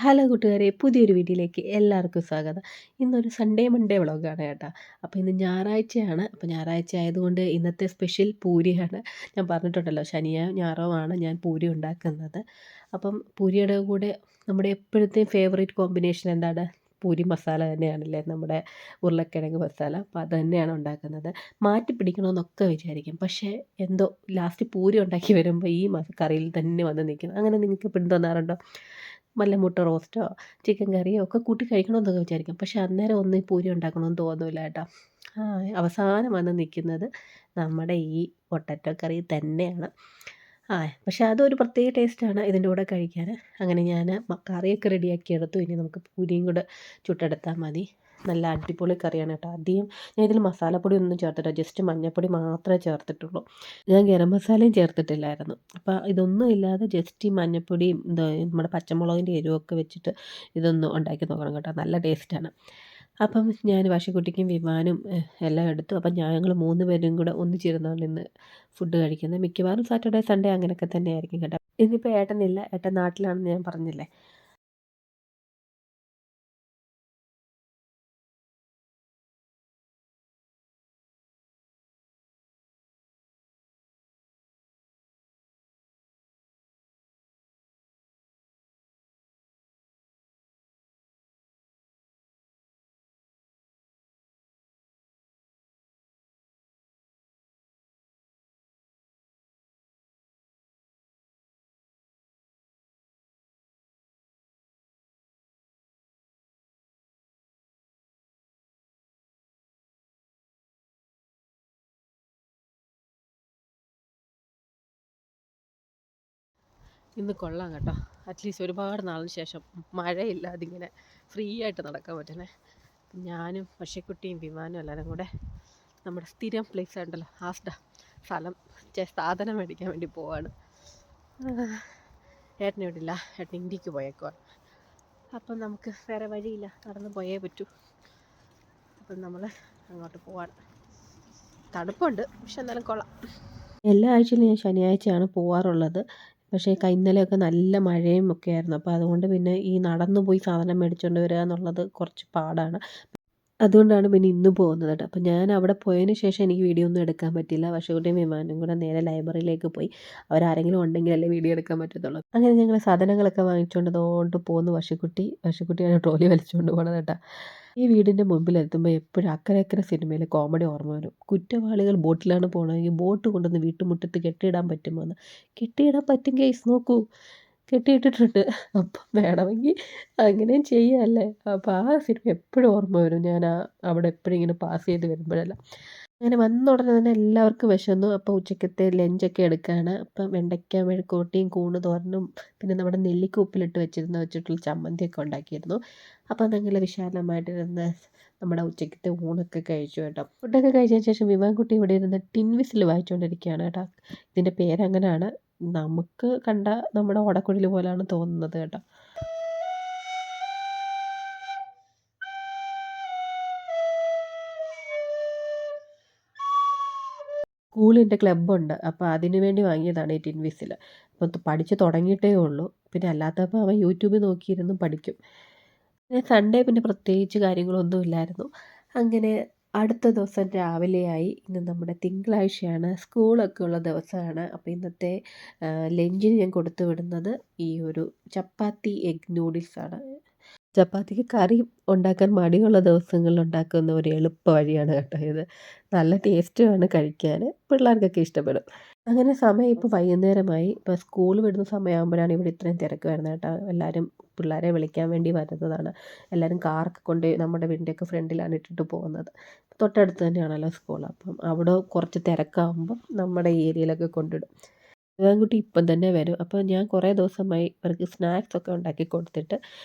Hello കൂട്ടുകാരെ, പുതിയൊരു വീഡിയോയിലേക്ക് എല്ലാവർക്കും സ്വാഗതം. ഇന്നൊരു സൺഡേ മൺഡേ വ്ളോഗാണ് കേട്ടോ. അപ്പോൾ ഇന്ന് ഞായറാഴ്ചയാണ്. അപ്പോൾ ഞായറാഴ്ച ആയതുകൊണ്ട് ഇന്നത്തെ സ്പെഷ്യൽ പൂരിയാണ്. ഞാൻ പറഞ്ഞിട്ടുണ്ടല്ലോ, ശനിയോ ഞായറോ ആണ് ഞാൻ പൂരി ഉണ്ടാക്കുന്നത്. അപ്പം പൂരിയുടെ കൂടെ നമ്മുടെ എപ്പോഴത്തെയും ഫേവറേറ്റ് കോമ്പിനേഷൻ എന്താണ്? പൂരി മസാല തന്നെയാണല്ലേ, നമ്മുടെ ഉരുളക്കിഴങ്ങ് മസാല. അപ്പോൾ അത് തന്നെയാണ് ഉണ്ടാക്കുന്നത്. മാറ്റി പിടിക്കണമെന്നൊക്കെ വിചാരിക്കും, പക്ഷേ എന്തോ ലാസ്റ്റ് പൂരി ഉണ്ടാക്കി വരുമ്പോൾ ഈ കറിയിൽ തന്നെ വന്ന് നിൽക്കും. അങ്ങനെ നിങ്ങൾക്ക് പിന്തുടരാറുണ്ടോ? വല്ല മുട്ട റോസ്റ്റോ ചിക്കൻ കറിയോ ഒക്കെ കൂട്ടി കഴിക്കണമെന്നൊക്കെ വിചാരിക്കും, പക്ഷെ അന്നേരം ഒന്നും ഈ പൂരി ഉണ്ടാക്കണമെന്ന് തോന്നില്ല കേട്ടോ. അവസാനം വന്ന് നിൽക്കുന്നത് നമ്മുടെ ഈ പൊട്ടറ്റോ കറി തന്നെയാണ്. പക്ഷെ അതൊരു പ്രത്യേക ടേസ്റ്റാണ് ഇതിൻ്റെ കൂടെ കഴിക്കാൻ. അങ്ങനെ ഞാൻ കറിയൊക്കെ റെഡിയാക്കി എടുത്തു. ഇനി നമുക്ക് പൂരിയും കൂടെ ചുട്ടെടുത്താൽ മതി. നല്ല അടിപൊളി കറിയാണ് കേട്ടോ. ആദ്യം ഞാൻ ഇതിൽ മസാലപ്പൊടി ഒന്നും ചേർത്തില്ല, ജസ്റ്റ് മഞ്ഞൾപ്പൊടി മാത്രമേ ചേർത്തിട്ടുള്ളൂ. ഞാൻ ഗരം മസാലയും ചേർത്തിട്ടില്ലായിരുന്നു. അപ്പോൾ ഇതൊന്നും ഇല്ലാതെ ജസ്റ്റ് ഈ മഞ്ഞൾപ്പൊടിയും നമ്മുടെ പച്ചമുളകിൻ്റെ എരിവൊക്കെ വെച്ചിട്ട് ഇതൊന്ന് ഉണ്ടാക്കി നോക്കണം കേട്ടോ, നല്ല ടേസ്റ്റാണ്. അപ്പം ഞാൻ വാശിക്കുട്ടിക്കും വിവാനും എല്ലാം എടുത്തു. അപ്പം ഞങ്ങൾ 3 പേരും കൂടെ ഒന്നിച്ചിരുന്നാണ് ഇന്ന് ഫുഡ് കഴിക്കുന്നത്. മിക്കവാറും സാറ്റർഡേ സൺഡേ അങ്ങനെയൊക്കെ തന്നെ ആയിരിക്കും കേട്ടോ. ഇന്നിപ്പോൾ ഏട്ടനില്ല, ഏട്ടൻ നാട്ടിലാണെന്ന് ഞാൻ പറഞ്ഞില്ലേ. ഇന്ന് കൊള്ളാം കേട്ടോ. അറ്റ്ലീസ്റ്റ് ഒരുപാട് നാളിന് ശേഷം മഴയില്ലാതെ ഇങ്ങനെ ഫ്രീ ആയിട്ട് നടക്കാൻ പറ്റണേ. ഞാനും പശക്കുട്ടിയും വിമാനും എല്ലാവരും കൂടെ നമ്മുടെ സ്ഥിരം പ്ലേസ് ഉണ്ടല്ലോ, സ്ഥലം സാധനം മേടിക്കാൻ വേണ്ടി പോവാണ്. ഏട്ടനെ വിടില്ല, ഏട്ടൻ ഇന്ത്യക്ക് പോയേക്കുവാണ്. അപ്പം നമുക്ക് വേറെ വഴിയില്ല, നടന്ന് പോയേ പറ്റൂ. അപ്പം നമ്മൾ അങ്ങോട്ട് പോവാണ്. തണുപ്പുണ്ട്, പക്ഷെ എന്നാലും കൊള്ളാം. എല്ലാ ആഴ്ചയിലും ഞാൻ ശനിയാഴ്ചയാണ് പോവാറുള്ളത്. പക്ഷേ ഇന്നലെയൊക്കെ നല്ല മഴയും ഒക്കെ ആയിരുന്നു. അപ്പോൾ അതുകൊണ്ട് പിന്നെ ഈ നടന്നു പോയി സാധനം മേടിച്ചുകൊണ്ട് വരിക എന്നുള്ളത് കുറച്ച് പാടാണ്. അതുകൊണ്ടാണ് പിന്നെ ഇന്ന് പോകുന്നത് കേട്ടോ. അപ്പോൾ ഞാൻ അവിടെ പോയതിന് ശേഷം എനിക്ക് വീഡിയോ ഒന്നും എടുക്കാൻ പറ്റില്ല. വർഷകുട്ടിയും വിമാനും കൂടെ നേരെ ലൈബ്രറിയിലേക്ക് പോയി. അവരാരെങ്കിലും ഉണ്ടെങ്കിലല്ലേ വീഡിയോ എടുക്കാൻ പറ്റത്തുള്ളൂ. അങ്ങനെ ഞങ്ങൾ സാധനങ്ങളൊക്കെ വാങ്ങിച്ചുകൊണ്ട് അതുകൊണ്ട് പോകുന്നു. വർഷക്കുട്ടിയാണ് ട്രോലി വലിച്ചുകൊണ്ട് പോകണത് കേട്ടോ. ഈ വീടിൻ്റെ മുമ്പിലെത്തുമ്പോൾ എപ്പോഴും അക്കരെ അക്കരെ സിനിമയിലെ കോമഡി ഓർമ്മ വരും. കുറ്റവാളികൾ ബോട്ടിലാണ് പോകണമെങ്കിൽ ബോട്ട് കൊണ്ടുവന്ന് വീട്ടുമുറ്റത്ത് കെട്ടിയിടാൻ പറ്റുമോ എന്ന്. കെട്ടിയിടാൻ പറ്റും ഗൈസ്, നോക്കൂ, കെട്ടിയിട്ടിട്ടുണ്ട്. അപ്പം വേണമെങ്കിൽ അങ്ങനെയും ചെയ്യാമല്ലേ. അപ്പോൾ ആ സിനിമ എപ്പോഴും ഓർമ്മ വരും. ഞാൻ അവിടെ എപ്പോഴും ഇങ്ങനെ പാസ് ചെയ്ത് വരുമ്പോഴെല്ലാം. അങ്ങനെ വന്ന ഉടനെ തന്നെ എല്ലാവർക്കും വിശന്നു. അപ്പോൾ ഉച്ചക്കത്തെ ലഞ്ചൊക്കെ എടുക്കുകയാണ്. അപ്പം വെണ്ടയ്ക്ക മെഴുക്കുവരട്ടിയും കൂണ് തോരനും പിന്നെ നമ്മുടെ നെല്ലിക്ക ഉപ്പിലിട്ട് വെച്ചിട്ടുള്ള ചമ്മന്തിയൊക്കെ ഉണ്ടാക്കിയിരുന്നു. അപ്പം നല്ല വിശാലമായിട്ടിരുന്ന് നമ്മുടെ ഉച്ചക്കത്തെ ഊണൊക്കെ കഴിച്ചു കേട്ടോ. ഫുഡൊക്കെ കഴിച്ചതിന് ശേഷം വിവാൻകുട്ടി ഇവിടെ ഇരുന്ന് ടിൻ വിസിൽ വായിച്ചുകൊണ്ടിരിക്കുകയാണ് കേട്ടോ. ഇതിൻ്റെ പേരങ്ങനെയാണ്. നമുക്ക് കണ്ട നമ്മുടെ ഓടക്കുഴൽ പോലെയാണ് തോന്നുന്നത് കേട്ടോ. സ്കൂളിൻ്റെ ക്ലബ്ബുണ്ട്, അപ്പോൾ അതിന് വേണ്ടി വാങ്ങിയതാണ് ഈ ടിൻ വിസിൽ. അപ്പോൾ പഠിച്ച് തുടങ്ങിയിട്ടേ ഉള്ളൂ. പിന്നെ അല്ലാത്തപ്പോൾ അവൻ യൂട്യൂബിൽ നോക്കിയിരുന്ന് പഠിക്കും. സൺഡേ പിന്നെ പ്രത്യേകിച്ച് കാര്യങ്ങളൊന്നും ഇല്ലായിരുന്നു. അങ്ങനെ അടുത്ത ദിവസം രാവിലെയായി. ഇന്ന് നമ്മുടെ തിങ്കളാഴ്ചയാണ്, സ്കൂളൊക്കെ ഉള്ള ദിവസമാണ്. അപ്പോൾ ഇന്നത്തെ ലഞ്ചിന് ഞാൻ കൊടുത്തു വിടുന്നത് ഈ ഒരു ചപ്പാത്തി എഗ് നൂഡിൽസാണ്. ചപ്പാത്തിക്ക് കറി ഉണ്ടാക്കാൻ മടിയുള്ള ദിവസങ്ങളിൽ ഉണ്ടാക്കുന്ന ഒരു എളുപ്പ വഴിയാണ് കേട്ടോ ഇത്. നല്ല ടേസ്റ്റുമാണ് കഴിക്കാൻ, പിള്ളേർക്കൊക്കെ ഇഷ്ടപ്പെടും. അങ്ങനെ സമയം ഇപ്പോൾ വൈകുന്നേരമായി. ഇപ്പോൾ സ്കൂൾ വിടുന്ന സമയമാകുമ്പോഴാണ് ഇവിടെ ഇത്രയും തിരക്ക് വരുന്നത് കേട്ടോ. എല്ലാവരും പിള്ളേരെ വിളിക്കാൻ വേണ്ടി വരുന്നതാണ്. എല്ലാവരും കാറൊക്കെ കൊണ്ട് നമ്മുടെ വീടിൻ്റെയൊക്കെ ഫ്രണ്ടിലാണ് ഇട്ടിട്ട് പോകുന്നത്. തൊട്ടടുത്ത് തന്നെയാണല്ലോ സ്കൂൾ. അപ്പം അവിടെ കുറച്ച് തിരക്കാകുമ്പം നമ്മുടെ ഏരിയയിലൊക്കെ കൊണ്ടിടും. ആൺകുട്ടി ഇപ്പം തന്നെ വരും. അപ്പോൾ ഞാൻ കുറേ ദിവസമായി ഇവർക്ക് സ്നാക്സൊക്കെ ഉണ്ടാക്കി കൊടുത്തിട്ട്,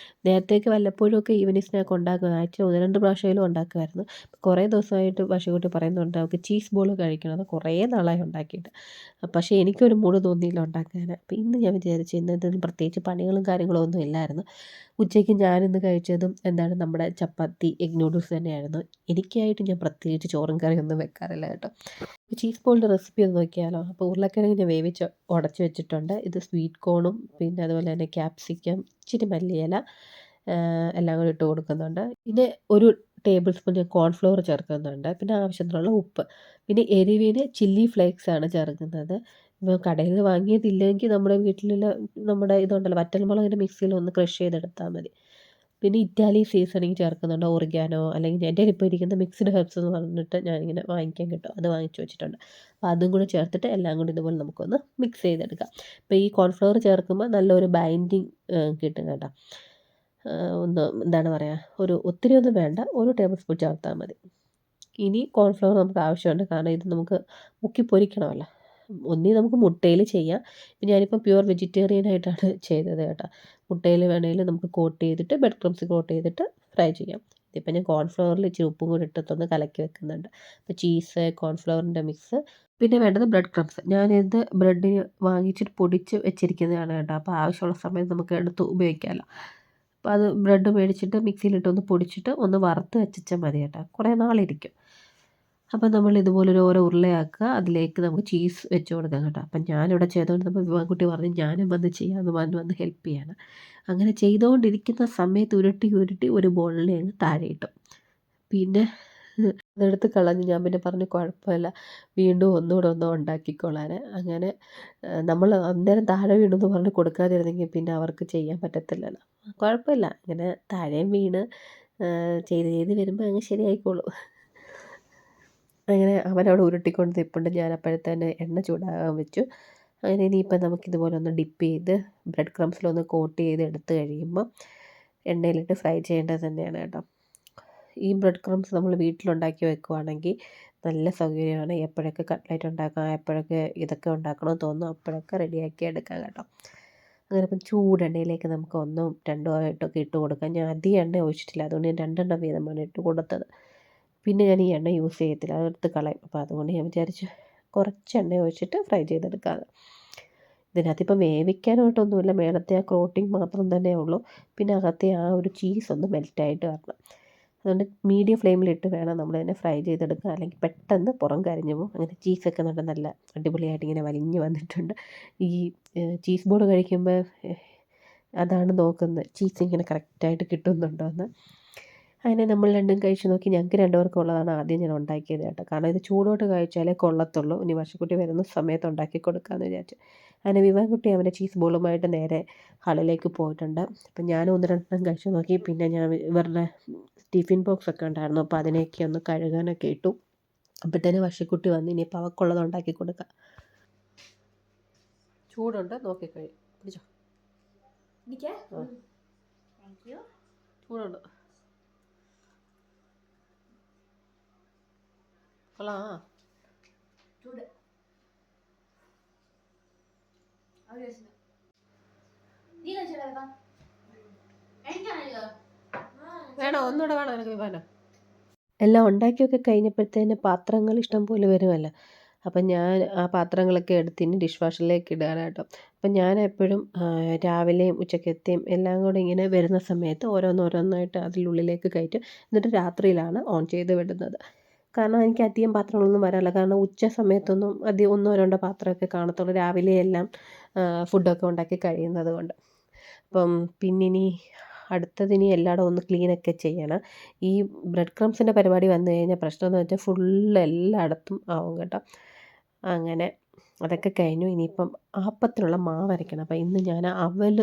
നേരത്തെയൊക്കെ വല്ലപ്പോഴുമൊക്കെ ഈവനിങ് സ്നാക്ക് ഉണ്ടാക്കും. ആഴ്ചയിൽ 1-2 പ്രാവശ്യമെങ്കിലും ഉണ്ടാക്കുമായിരുന്നു. കുറേ ദിവസമായിട്ട് പശുക്കുട്ടി പറയുന്നുണ്ട് അവൾക്ക് ചീസ് ബോൾ കഴിക്കണം. അത് കുറേ നാളായി ഉണ്ടാക്കിയിട്ട്. പക്ഷേ എനിക്കൊരു മൂഡ് തോന്നിയില്ല ഉണ്ടാക്കാൻ. അപ്പോൾ ഇന്ന് ഞാൻ വിചാരിച്ചു ഇന്നതിന് പ്രത്യേകിച്ച് പണികളും കാര്യങ്ങളും ഒന്നും ഇല്ലായിരുന്നു. ഉച്ചയ്ക്ക് ഞാനിന്ന് കഴിച്ചതും എന്താണ് നമ്മുടെ ചപ്പാത്തി എഗ് നൂഡിൽസ് തന്നെയായിരുന്നു. എനിക്കായിട്ട് ഞാൻ പ്രത്യേകിച്ച് ചോറും കറിയൊന്നും വെക്കാറില്ല കേട്ടോ. ചീസ് ബോളിൻ്റെ റെസിപ്പി ഒന്ന് നോക്കിയാലോ. അപ്പോൾ ഉരുളക്കിഴങ്ങ് ഞാൻ വേവിച്ച് ഉടച്ച് വെച്ചിട്ടുണ്ട്. ഇത് സ്വീറ്റ് കോണും പിന്നെ അതുപോലെ തന്നെ ക്യാപ്സിക്കം, ഇച്ചിരി മല്ലിയില എല്ലാം കൂടി ഇട്ട് കൊടുക്കുന്നുണ്ട്. പിന്നെ ഒരു ടേബിൾ സ്പൂൺ ഞാൻ കോൺഫ്ലവർ ചേർക്കുന്നുണ്ട്. പിന്നെ ആവശ്യത്തിനുള്ള ഉപ്പ്. പിന്നെ എരിവിന് ചില്ലി ഫ്ലേക്സ് ആണ് ചേർക്കുന്നത്. ഇപ്പോൾ കടയിൽ നിന്ന് വാങ്ങിയതില്ലെങ്കിൽ നമ്മുടെ വീട്ടിലുള്ള നമ്മുടെ ഇതുണ്ടല്ലോ വറ്റൽമുളകിൻ്റെ മിക്സിയിൽ ഒന്ന് ക്രഷ് ചെയ്തെടുത്താൽ മതി. പിന്നെ ഇറ്റാലിയൻ സീസണിങ് ചേർക്കുന്നുണ്ട്. ഓറിഗാനോ അല്ലെങ്കിൽ എൻ്റെ കയ്യിൽ ഇപ്പോൾ ഇരിക്കുന്ന മിക്സ്ഡ് ഹെർബ്സ് എന്ന് പറഞ്ഞിട്ട് ഞാനിങ്ങനെ വാങ്ങിക്കാൻ കിട്ടും. അത് വാങ്ങിച്ച് വെച്ചിട്ടുണ്ട്. അപ്പോൾ അതും കൂടി ചേർത്തിട്ട് എല്ലാം കൂടി ഇതുപോലെ നമുക്കൊന്ന് മിക്സ് ചെയ്തെടുക്കാം. അപ്പോൾ ഈ കോൺഫ്ലവർ ചേർക്കുമ്പോൾ നല്ലൊരു ബൈൻഡിങ് കിട്ടും കേട്ടോ. ഒന്ന് എന്താണ് പറയുക, ഒത്തിരി ഒന്നും വേണ്ട, ഒരു ടേബിൾ സ്പൂൺ ചേർത്താൽ മതി. ഇനി കോൺഫ്ലവർ നമുക്ക് ആവശ്യമുണ്ട്, കാരണം ഇത് നമുക്ക് മുക്കി പൊരിക്കണമല്ലോ. ഒന്നുകിൽ നമുക്ക് മുട്ടയിൽ ചെയ്യാം. ഞാനിപ്പോൾ പ്യുവർ വെജിറ്റേറിയൻ ആയിട്ടാണ് ചെയ്തത് കേട്ടോ. മുട്ടയിൽ വേണമെങ്കിൽ നമുക്ക് കോട്ട് ചെയ്തിട്ട് ബ്രെഡ് ക്രംസ് കോട്ട് ചെയ്തിട്ട് ഫ്രൈ ചെയ്യാം. ഇതിപ്പോൾ ഞാൻ കോൺഫ്ലവറിൽ ഇച്ചിരി ഉപ്പും കൂടി ഇട്ടിട്ടൊന്ന് കലക്കി വെക്കുന്നുണ്ട്. അപ്പോൾ ചീസ്, കോൺഫ്ലവറിൻ്റെ മിക്സ്, പിന്നെ വേണ്ടത് ബ്രെഡ് ക്രംസ്. ഞാനിത് ബ്രെഡിന് വാങ്ങിച്ചിട്ട് പൊടിച്ച് വെച്ചിരിക്കുന്നതാണ് കേട്ടോ. അപ്പോൾ ആവശ്യമുള്ള സമയത്ത് നമുക്ക് എടുത്ത് ഉപയോഗിക്കാമല്ലോ. അപ്പോൾ അത് ബ്രെഡ് മേടിച്ചിട്ട് മിക്സിയിലിട്ടൊന്ന് പൊടിച്ചിട്ട് ഒന്ന് വറുത്ത് വെച്ചാൽ മതി കേട്ടോ. കുറേ നാളിരിക്കും. അപ്പം നമ്മൾ ഇതുപോലൊരു ഓരോ ഉരുളയാക്കുക, അതിലേക്ക് നമുക്ക് ചീസ് വെച്ച് കൊടുക്കാം കേട്ടോ. അപ്പം ഞാനിവിടെ ചെയ്തുകൊണ്ടിരുന്നപ്പോൾ വിവാൻകുട്ടി പറഞ്ഞു ഞാനും വന്ന് ചെയ്യാമെന്ന് പറഞ്ഞ് വന്ന് ഹെൽപ്പ് ചെയ്യാണ്. അങ്ങനെ ചെയ്തുകൊണ്ടിരിക്കുന്ന സമയത്ത് ഉരുട്ടി ഉരുട്ടി ഒരു ബോളിനെ അങ്ങ് താഴെ ഇട്ടു. പിന്നെ അതെടുത്ത് കളഞ്ഞ് ഞാൻ പിന്നെ പറഞ്ഞു കുഴപ്പമില്ല, വീണ്ടും ഒന്നുകൂടെ ഒന്ന് ഉണ്ടാക്കിക്കൊള്ളാൻ. അങ്ങനെ നമ്മൾ അന്നേരം താഴെ വീണെന്ന് പറഞ്ഞ് കൊടുക്കാതിരുന്നെങ്കിൽ പിന്നെ അവർക്ക് ചെയ്യാൻ പറ്റത്തില്ലല്ലോ. കുഴപ്പമില്ല, ഇങ്ങനെ താഴെയും വീണ് ചെയ്ത് ചെയ്ത് വരുമ്പോൾ അങ്ങ് ശരിയായിക്കോളും. അങ്ങനെ അവനവിടെ ഉരുട്ടിക്കൊണ്ട് നിൽപ്പുണ്ട്. ഞാൻ അപ്പോഴത്തേന് എണ്ണ ചൂടാകാൻ വെച്ചു. അങ്ങനെ ഇനിയിപ്പം നമുക്കിതുപോലെ ഒന്ന് ഡിപ്പ് ചെയ്ത് ബ്രെഡ് ക്രംസിലൊന്ന് കോട്ട് ചെയ്ത് എടുത്ത് കഴിയുമ്പോൾ എണ്ണയിലിട്ട് ഫ്രൈ ചെയ്യേണ്ടത് തന്നെയാണ് കേട്ടോ. ഈ ബ്രെഡ് ക്രംസ് നമ്മൾ വീട്ടിലുണ്ടാക്കി വെക്കുവാണെങ്കിൽ നല്ല സൗകര്യമാണ്. എപ്പോഴൊക്കെ കട്ട്ലറ്റ് ഉണ്ടാക്കാം, എപ്പോഴൊക്കെ ഇതൊക്കെ ഉണ്ടാക്കണമെന്ന് തോന്നുന്നു അപ്പോഴൊക്കെ റെഡിയാക്കി എടുക്കാം കേട്ടോ. അങ്ങനെ ഇപ്പം ചൂടെണ്ണയിലേക്ക് നമുക്ക് 1 2 ആയിട്ടൊക്കെ ഇട്ട് കൊടുക്കാം. ഞാൻ അധികം എണ്ണ ഒഴിച്ചിട്ടില്ല, അതുകൊണ്ട് ഞാൻ 2 വീതമാണ് ഇട്ട് കൊടുത്തത്. പിന്നെ ഞാൻ ഈ എണ്ണ യൂസ് ചെയ്യത്തില്ല, അതെടുത്ത് കളയും. അപ്പോൾ അതുകൊണ്ട് ഞാൻ വിചാരിച്ചു കുറച്ച് എണ്ണ ഒഴിച്ചിട്ട് ഫ്രൈ ചെയ്തെടുക്കാമെന്ന്. ഇതിനകത്തിപ്പം വേവിക്കാനായിട്ടൊന്നുമില്ല, മേളത്തെ ആ കോട്ടിങ് മാത്രം തന്നെ ഉള്ളൂ. പിന്നെ അകത്തെ ആ ഒരു ചീസ് ഒന്ന് മെൽറ്റായിട്ട് വരണം. അതുകൊണ്ട് മീഡിയം ഫ്ലെയിമിലിട്ട് വേണം നമ്മളതിനെ ഫ്രൈ ചെയ്തെടുക്കുക, അല്ലെങ്കിൽ പെട്ടെന്ന് പുറം കരിഞ്ഞു പോകും. അങ്ങനെ ചീസൊക്കെ നല്ല അടിപൊളിയായിട്ട് ഇങ്ങനെ വലിഞ്ഞ് വന്നിട്ടുണ്ട്. ഈ ചീസ് ബോൾ കഴിക്കുമ്പോൾ അതാണ് നോക്കുന്നത്, ചീസ് ഇങ്ങനെ കറക്റ്റായിട്ട് കിട്ടുന്നുണ്ടോ എന്ന്. അങ്ങനെ നമ്മൾ രണ്ടും കഴിച്ച് നോക്കി. ഞങ്ങൾക്ക് 2 പേർക്കും ഉള്ളതാണ് ആദ്യം ഞാൻ ഉണ്ടാക്കിയത് കേട്ടോ. കാരണം ഇത് ചൂടോട്ട് കഴിച്ചാലേ കൊള്ളത്തുള്ളൂ. ഇനി വർഷക്കുട്ടി വരുന്ന സമയത്ത് ഉണ്ടാക്കി കൊടുക്കാമെന്ന് വിചാരിച്ചു. അങ്ങനെ വിവാൻകുട്ടി അവൻ്റെ ചീസ് ബോളുമായിട്ട് നേരെ ഹാളിലേക്ക് പോയിട്ടുണ്ട്. അപ്പം ഞാൻ 1 2 കഴിച്ച് നോക്കി. പിന്നെ ഞാൻ ഇവരുടെ ടിഫിൻ ബോക്സ് ഒക്കെ ഉണ്ടായിരുന്നു, അപ്പോൾ അതിനെയൊക്കെ ഒന്ന് കഴുകാനൊക്കെ ഇട്ടു. അപ്പോഴത്തേന് വർഷക്കുട്ടി വന്ന് ഇനിയിപ്പോൾ അവൾക്കുള്ളത് ഉണ്ടാക്കി കൊടുക്കാം. ചൂടുണ്ട്, നോക്കിക്കഴിയും. പിടിച്ചോ, ചൂടുണ്ട്. കൊള്ളാം. വേണോ, ഒന്നുകൂടെ വേണോ എനിക്ക് വിവാനം? എല്ലാം ഉണ്ടാക്കിയൊക്കെ കഴിഞ്ഞപ്പോഴത്തേന് പാത്രങ്ങൾ ഇഷ്ടം പോലെ വരുമല്ലോ. അപ്പം ഞാൻ ആ പാത്രങ്ങളൊക്കെ എടുത്ത് ഇനി ഡിഷ് വാഷറിലേക്ക് ഇടുകയാണ് കേട്ടോ. അപ്പം ഞാൻ എപ്പോഴും രാവിലെയും ഉച്ചക്കത്തെയും എല്ലാം കൂടെ ഇങ്ങനെ വരുന്ന സമയത്ത് ഓരോന്നോരോന്നായിട്ട് അതിനുള്ളിലേക്ക് കയറ്റും. എന്നിട്ട് രാത്രിയിലാണ് ഓൺ ചെയ്ത് വിടുന്നത്. കാരണം എനിക്ക് അധികം പാത്രങ്ങളൊന്നും വരാറില്ല. കാരണം ഉച്ച സമയത്തൊന്നും അധികം 1 2 പാത്രമൊക്കെ കാണത്തുള്ളൂ, രാവിലെ എല്ലാം ഫുഡൊക്കെ ഉണ്ടാക്കി കഴിയുന്നത് കൊണ്ട്. അപ്പം പിന്നിനി അടുത്തതിനി എല്ലായിടവും ഒന്ന് ക്ലീനൊക്കെ ചെയ്യണം. ഈ ബ്രെഡ് ക്രംസിൻ്റെ പരിപാടി വന്നു കഴിഞ്ഞാൽ പ്രശ്നം എന്ന് വെച്ചാൽ ഫുള്ള് എല്ലായിടത്തും ആവും കേട്ടോ. അങ്ങനെ അതൊക്കെ കഴിഞ്ഞു. ഇനിയിപ്പം ആപ്പത്തിനുള്ള മാവ് അരയ്ക്കണം. അപ്പോൾ ഇന്ന് ഞാൻ അവൽ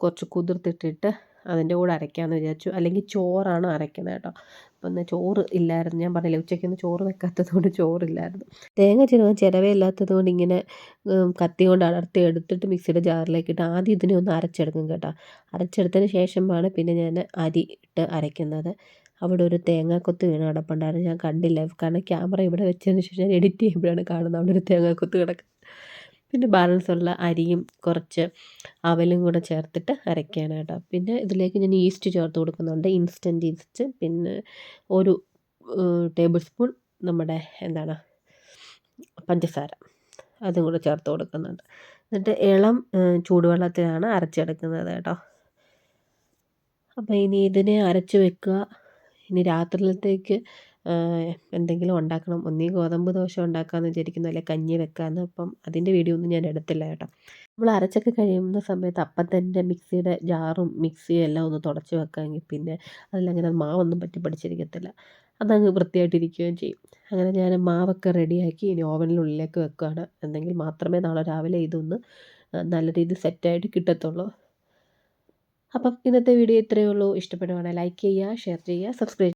കുറച്ച് കുതിർത്തിട്ടിട്ട് അതിൻ്റെ കൂടെ അരയ്ക്കാമെന്ന് വിചാരിച്ചു. അല്ലെങ്കിൽ ചോറാണ് അരയ്ക്കുന്നത് കേട്ടോ. അപ്പം ഇന്ന് ചോറ് ഇല്ലായിരുന്നു, ഞാൻ പറഞ്ഞില്ലേ ഉച്ചയ്ക്കൊന്ന് ചോറ് വെക്കാത്തത് കൊണ്ട് ചോറില്ലായിരുന്നു. തേങ്ങ ചിരവാൻ ചിരവയില്ലാത്തത് കൊണ്ട് ഇങ്ങനെ കത്തി കൊണ്ട് അടർത്തി എടുത്തിട്ട് മിക്സിയുടെ ജാറിലേക്ക് ഇട്ട് ആദ്യം ഇതിനെ ഒന്ന് അരച്ചെടുക്കും കേട്ടോ. അരച്ചെടുത്തതിന് ശേഷമാണ് പിന്നെ ഞാൻ അരി ഇട്ട് അരയ്ക്കുന്നത്. അവിടെ ഒരു തേങ്ങാക്കൊത്ത് വീണ് കിടപ്പുണ്ടായിരുന്നു, ഞാൻ കണ്ടില്ല. കാരണം ക്യാമറ ഇവിടെ വെച്ചതിന് ശേഷം ഞാൻ എഡിറ്റ് ചെയ്യുമ്പോഴാണ് കാണുന്നത് അവിടെ ഒരു തേങ്ങാക്കൊത്ത് കിടക്കുന്നത്. പിന്നെ ബാലൻസ് ഉള്ള അരിയും കുറച്ച് അവലും കൂടെ ചേർത്തിട്ട് അരയ്ക്കുകയാണ് കേട്ടോ. പിന്നെ ഇതിലേക്ക് ഞാൻ ഈസ്റ്റ് ചേർത്ത് കൊടുക്കുന്നുണ്ട്, ഇൻസ്റ്റൻറ്റ് ഈസ്റ്റ്. പിന്നെ ഒരു ടേബിൾ സ്പൂൺ നമ്മുടെ എന്താണ് പഞ്ചസാര, അതും കൂടെ ചേർത്ത് കൊടുക്കുന്നുണ്ട്. എന്നിട്ട് ഇളം ചൂടുവെള്ളത്തിലാണ് അരച്ചെടുക്കുന്നത് കേട്ടോ. അപ്പോൾ ഇനി ഇതിനെ അരച്ച് വെക്കുക. ഇനി രാത്രിയിലത്തേക്ക് എന്തെങ്കിലും ഉണ്ടാക്കണം. ഒന്നീ ഗോതമ്പ് ദോശ ഉണ്ടാക്കാമെന്ന് വിചാരിക്കുന്നു, അല്ലെങ്കിൽ കഞ്ഞി വെക്കാമെന്ന്. അപ്പം അതിൻ്റെ വീഡിയോ ഒന്നും ഞാൻ എടുത്തില്ല കേട്ടോ. നമ്മൾ അരച്ചൊക്കെ കഴിയുന്ന സമയത്ത് അപ്പം തന്നെ മിക്സിയുടെ ജാറും മിക്സിയും എല്ലാം ഒന്ന് തുടച്ച് വെക്കാമെങ്കിൽ പിന്നെ അതിലങ്ങനെ മാവൊന്നും പറ്റി പിടിച്ചിരിക്കത്തില്ല. അതങ്ങ് വൃത്തിയായിട്ടിരിക്കുകയും ചെയ്യും. അങ്ങനെ ഞാൻ മാവൊക്കെ റെഡിയാക്കി ഇനി ഓവനിനുള്ളിലേക്ക് വെക്കുകയാണ്. എന്നെങ്കിൽ മാത്രമേ നാളെ രാവിലെ ഇതൊന്ന് നല്ല രീതിയിൽ സെറ്റായിട്ട് കിട്ടത്തുള്ളൂ. അപ്പം ഇന്നത്തെ വീഡിയോ ഇത്രയേ ഉള്ളൂ. ഇഷ്ടപ്പെടുവാണെങ്കിൽ ലൈക്ക് ചെയ്യുക, ഷെയർ ചെയ്യുക, സബ്സ്ക്രൈബ്